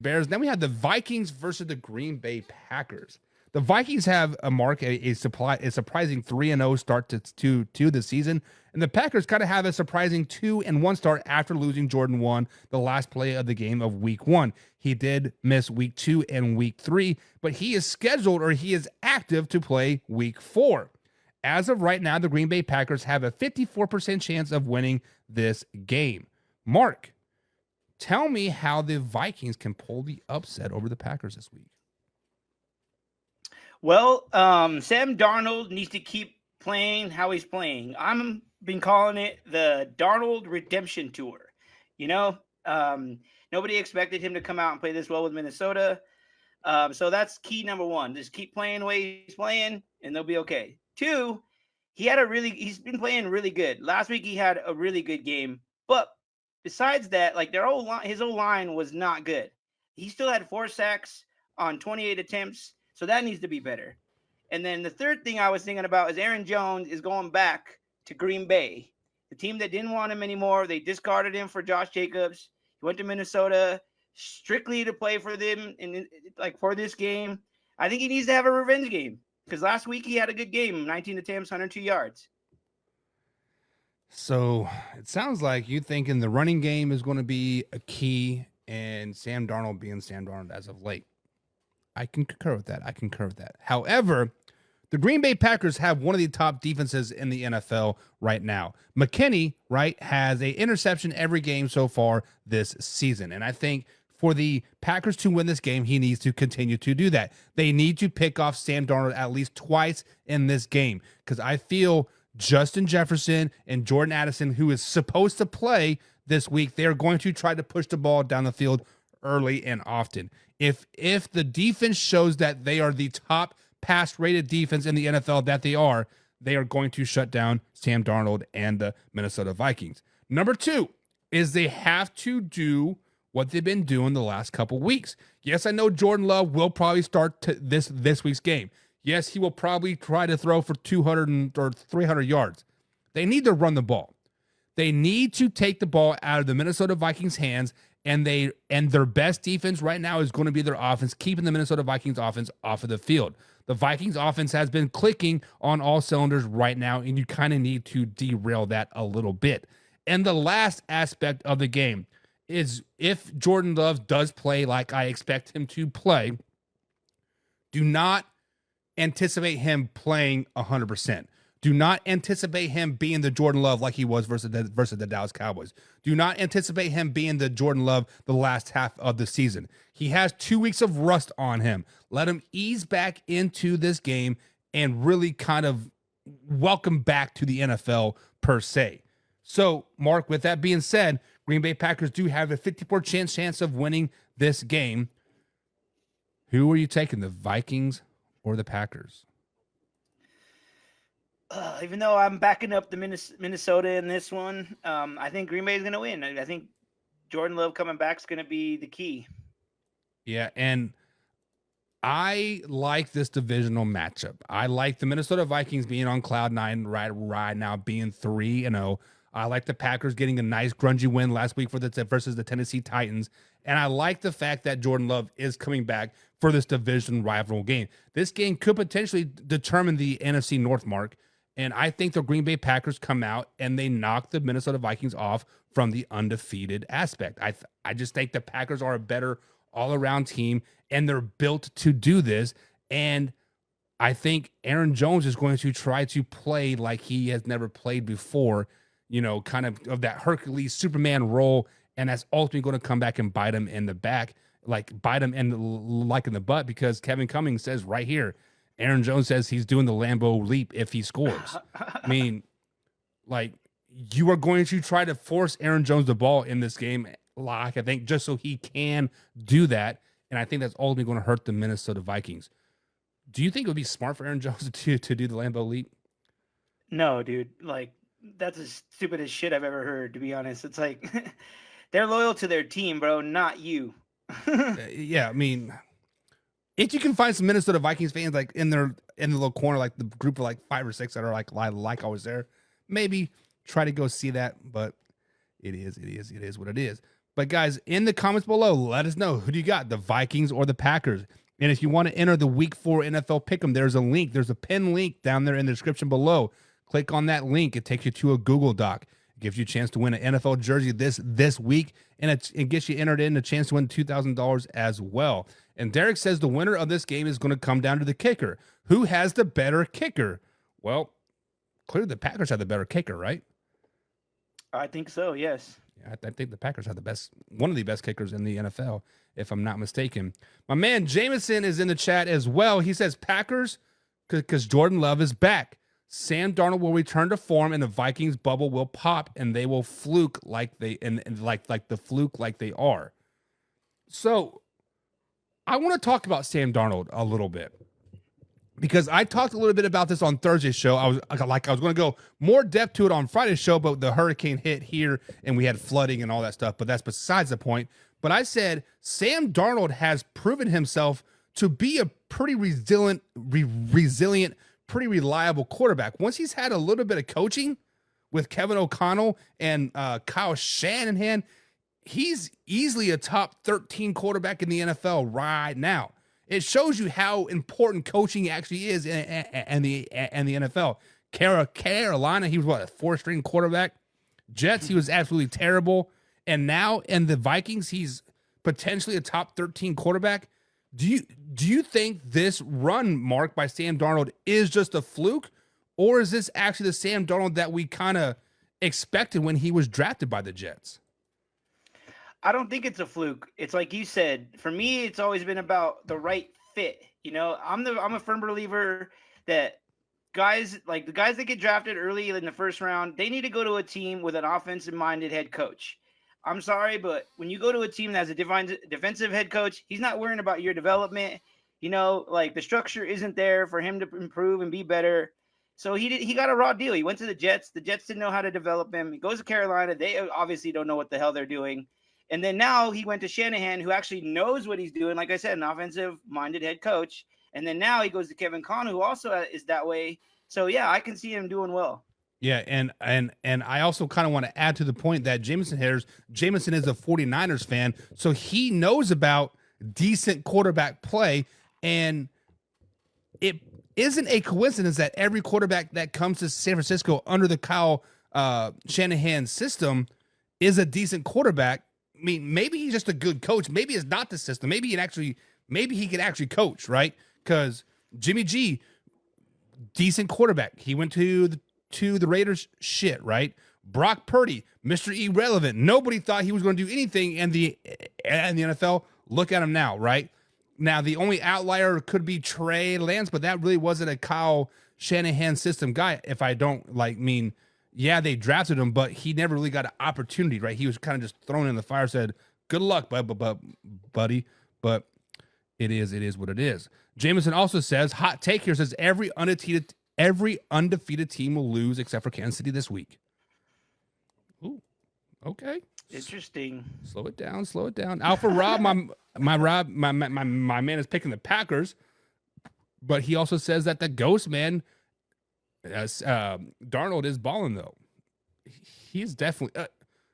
Bears. Then we have the Vikings versus the Green Bay Packers. The Vikings have a surprising 3-0 start to the season, and the Packers kind of have a surprising 2-1 start after losing Jordan 1 the last play of the game of week 1. He did miss week 2 and week 3, but he is active to play week 4. As of right now, the Green Bay Packers have a 54% chance of winning this game. Mark, tell me how the Vikings can pull the upset over the Packers this week. Well, Sam Darnold needs to keep playing how he's playing. I'm been calling it the Darnold Redemption Tour. You know, nobody expected him to come out and play this well with Minnesota. So that's key number one. Just keep playing the way he's playing, and they'll be okay. Two, he's been playing really good. Last week he had a really good game, but besides that, like his O line was not good. He still had 4 sacks on 28 attempts, so that needs to be better. And then the third thing I was thinking about is Aaron Jones is going back to Green Bay, the team that didn't want him anymore. They discarded him for Josh Jacobs. He went to Minnesota strictly to play for them and like for this game. I think he needs to have a revenge game because last week he had a good game, 19 attempts, 102 yards. So it sounds like you thinking the running game is going to be a key, and Sam Darnold being Sam Darnold as of late. I can concur with that. However, the Green Bay Packers have one of the top defenses in the NFL right now. McKinney, right, has an interception every game so far this season. And I think for the Packers to win this game, he needs to continue to do that. They need to pick off Sam Darnold at least twice in this game because I feel Justin Jefferson and Jordan Addison, who is supposed to play this week, they're going to try to push the ball down the field early and often. If the defense shows that they are the top pass rated defense in the NFL that they are going to shut down Sam Darnold and the Minnesota Vikings. Number 2 is they have to do what they've been doing the last couple weeks. Yes, I know Jordan Love will probably start this week's game. Yes, he will probably try to throw for 200 or 300 yards. They need to run the ball. They need to take the ball out of the Minnesota Vikings' hands, and their best defense right now is going to be their offense, keeping the Minnesota Vikings offense off of the field. The Vikings offense has been clicking on all cylinders right now, and you kind of need to derail that a little bit. And the last aspect of the game is if Jordan Love does play like I expect him to play, do not anticipate him playing 100%. Do not anticipate him being the Jordan Love like he was versus the Dallas Cowboys. Do not anticipate him being the Jordan Love the last half of the season. He has 2 weeks of rust on him. Let him ease back into this game and really kind of welcome back to the NFL per se. So, Mark, with that being said, Green Bay Packers do have a 50% chance of winning this game. Who are you taking, the Vikings or the Packers? Even though I'm backing up the Minnesota in this one, I think Green Bay is going to win. I think Jordan Love coming back is going to be the key. Yeah, and I like this divisional matchup. I like the Minnesota Vikings being on cloud 9 right now, being 3-0. I like the Packers getting a nice grungy win last week versus the Tennessee Titans. And I like the fact that Jordan Love is coming back for this division rival game. This game could potentially determine the NFC North, Mark. And I think the Green Bay Packers come out and they knock the Minnesota Vikings off from the undefeated aspect. I just think the Packers are a better all-around team, and they're built to do this. And I think Aaron Jones is going to try to play like he has never played before, kind of that Hercules Superman role, and that's ultimately going to come back and bite him in the back, like bite him in the butt, because Kevin Cummings says right here, Aaron Jones says he's doing the Lambeau leap if he scores. I mean, like, you are going to try to force Aaron Jones the ball in this game, like, I think, just so he can do that. And I think that's ultimately going to hurt the Minnesota Vikings. Do you think it would be smart for Aaron Jones to do the Lambeau leap? No, dude. Like, that's the stupidest shit I've ever heard, to be honest. It's like, they're loyal to their team, bro, not you. Yeah, I mean, if you can find some Minnesota Vikings fans like in the little corner, like the group of like 5 or 6 that are like I was there, maybe try to go see that. But it is what it is. But guys, in the comments below, let us know, who do you got, the Vikings or the Packers? And if you want to enter the Week 4 NFL Pick'em, there's a link. There's a pin link down there in the description below. Click on that link. It takes you to a Google Doc. It gives you a chance to win an NFL jersey this week, and it gets you entered in a chance to win $2,000 as well. And Derek says the winner of this game is going to come down to the kicker. Who has the better kicker? Well, clearly the Packers have the better kicker, right? I think so, yes. I think the Packers have one of the best kickers in the NFL, if I'm not mistaken. My man Jameson is in the chat as well. He says Packers because Jordan Love is back. Sam Darnold will return to form, and the Vikings bubble will pop, and they will fluke like they are. So, I want to talk about Sam Darnold a little bit, because I talked a little bit about this on Thursday's show. I was going to go more depth to it on Friday's show, but the hurricane hit here and we had flooding and all that stuff. But that's besides the point. But I said Sam Darnold has proven himself to be a pretty resilient, pretty reliable quarterback. Once he's had a little bit of coaching with Kevin O'Connell and Kyle Shanahan, he's easily a top 13 quarterback in the NFL right now. It shows you how important coaching actually is in the NFL. Carolina, he was what, a 4-string quarterback. Jets, he was absolutely terrible. And now in the Vikings, he's potentially a top 13 quarterback. Do you think this run, Mark, by Sam Darnold is just a fluke, or is this actually the Sam Darnold that we kind of expected when he was drafted by the Jets? I don't think it's a fluke. It's like you said. For me, it's always been about the right fit. You know, I'm a firm believer that guys like the guys that get drafted early in the first round, they need to go to a team with an offensive-minded head coach. I'm sorry, but when you go to a team that has a defensive head coach, he's not worrying about your development. You know, like the structure isn't there for him to improve and be better. So he got a raw deal. He went to the Jets. The Jets didn't know how to develop him. He goes to Carolina. They obviously don't know what the hell they're doing. And then now he went to Shanahan, who actually knows what he's doing. Like I said, an offensive-minded head coach. And then now he goes to Kevin Conn, who also is that way. So, yeah, I can see him doing well. Yeah, and I also kind of want to add to the point that Jameson is a 49ers fan, so he knows about decent quarterback play, and it isn't a coincidence that every quarterback that comes to San Francisco under the Kyle Shanahan system is a decent quarterback. I mean, maybe he's just a good coach. Maybe it's not the system. Maybe he can actually coach, right? Because Jimmy G, decent quarterback. He went to the Raiders, shit, right? Brock Purdy, Mr. Irrelevant. Nobody thought he was going to do anything in the NFL. Look at him now, right? Now, the only outlier could be Trey Lance, but that really wasn't a Kyle Shanahan system guy. If I don't mean, yeah, they drafted him, but he never really got an opportunity, right? He was kind of just thrown in the fire, said, good luck, buddy. But it is what it is. Jameson also says, hot take here, says every undefeated team will lose except for Kansas City this week. Ooh, okay. Interesting. Slow it down. Alpha Rob, my man is picking the Packers, but he also says that the ghost man, Darnold, is balling though. He's definitely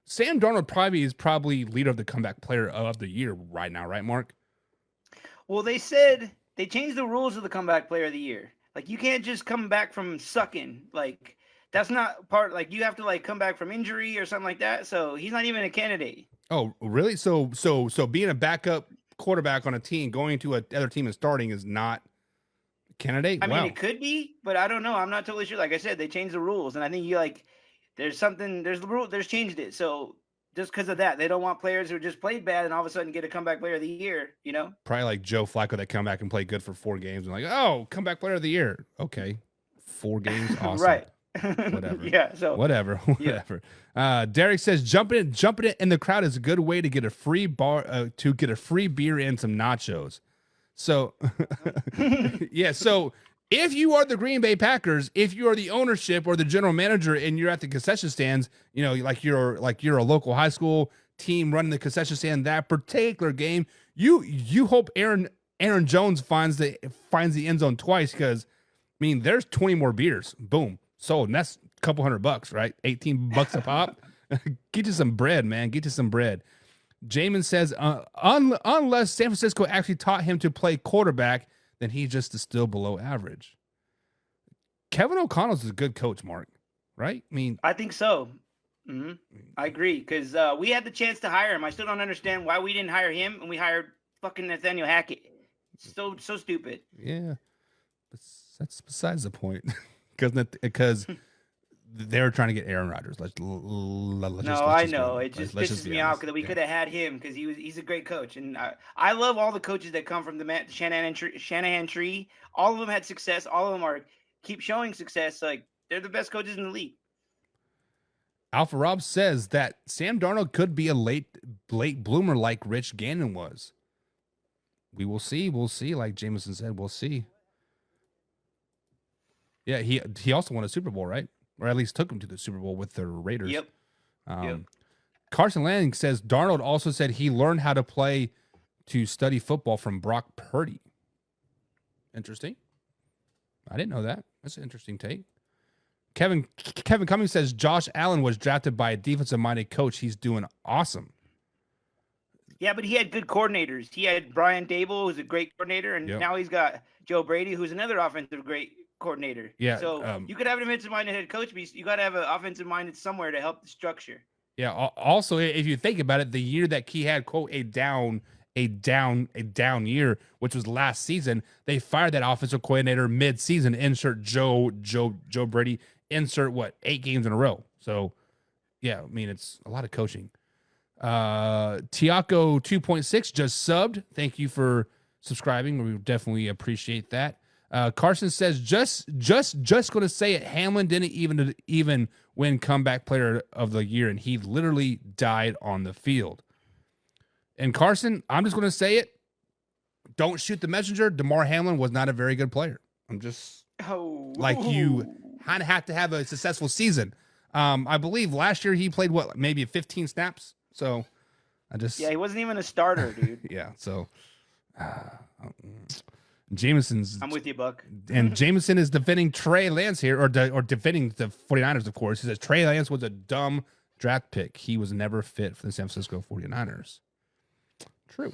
Sam Darnold is probably leader of the comeback player of the year right now, right, Mark? Well, they said they changed the rules of the comeback player of the year. Like, you can't just come back from sucking. Like, that's not part. Like, you have to come back from injury or something like that. So he's not even a candidate. Oh, really? So being a backup quarterback on a team, going to another team and starting is not a candidate? I mean, it could be, but I don't know. I'm not totally sure. Like I said, they changed the rules, and I think there's the rule. There's changed it. So just because of that, they don't want players who just played bad and all of a sudden get a comeback player of the year, you know? Probably like Joe Flacco that come back and play good for 4 games and oh, comeback player of the year. Okay. 4 games. Awesome. Right. Whatever. Yeah. So whatever. Derek says jumping it in the crowd is a good way to get a free beer and some nachos. So yeah. So if you are the Green Bay Packers, if you are the ownership or the general manager and you're at the concession stands, like you're a local high school team running the concession stand that particular game, you hope Aaron Jones finds the end zone twice, because I mean there's 20 more beers. Boom. Sold. And that's a couple $100, right? $18 a pop. Get you some bread, man. Get you some bread. Jamin says, unless San Francisco actually taught him to play quarterback, then he just is still below average. Kevin O'Connell's a good coach, Mark, right? I mean, I think so. Mm-hmm. I agree because we had the chance to hire him. I still don't understand why we didn't hire him and we hired fucking Nathaniel Hackett. It's so stupid. yeah, that's besides the point. Because they're trying to get Aaron Rodgers. I know. It just pisses me off that we could have had him because he's a great coach, and I love all the coaches that come from the Shanahan tree. All of them had success. All of them keep showing success. Like they're the best coaches in the league. Alpha Rob says that Sam Darnold could be a late bloomer like Rich Gannon was. We will see. We'll see. Like Jameson said, we'll see. Yeah, he also won a Super Bowl, right? Or at least took him to the Super Bowl with the Raiders. Yep. Carson Lanning says Darnold also said he learned how to play to study football from Brock Purdy. Interesting. I didn't know that. That's an interesting take. Kevin Cummings says Josh Allen was drafted by a defensive-minded coach. He's doing awesome. Yeah, but he had good coordinators. He had Brian Dable, who's a great coordinator, and now he's got Joe Brady, who's another offensive great coordinator. Yeah. So you could have an offensive-minded head coach, but you got to have an offensive-minded somewhere to help the structure. Yeah. Also, if you think about it, the year that he had quote a down year, which was last season, they fired that offensive coordinator mid-season. Insert Joe Brady. Insert 8 games in a row. So, yeah, I mean it's a lot of coaching. Tiaco 2.6 just subbed. Thank you for subscribing. We definitely appreciate that. Carson says just going to say it. Hamlin didn't even win comeback player of the year, and he literally died on the field. And Carson, I'm just going to say it. Don't shoot the messenger. DeMar Hamlin was not a very good player. I'm just you kind of have to have a successful season. I believe last year he played maybe 15 snaps. So he wasn't even a starter, dude. Yeah. So Jameson's. I'm with you, Buck. And Jameson is defending Trey Lance here, or defending the 49ers, of course. He says Trey Lance was a dumb draft pick. He was never fit for the San Francisco 49ers. True.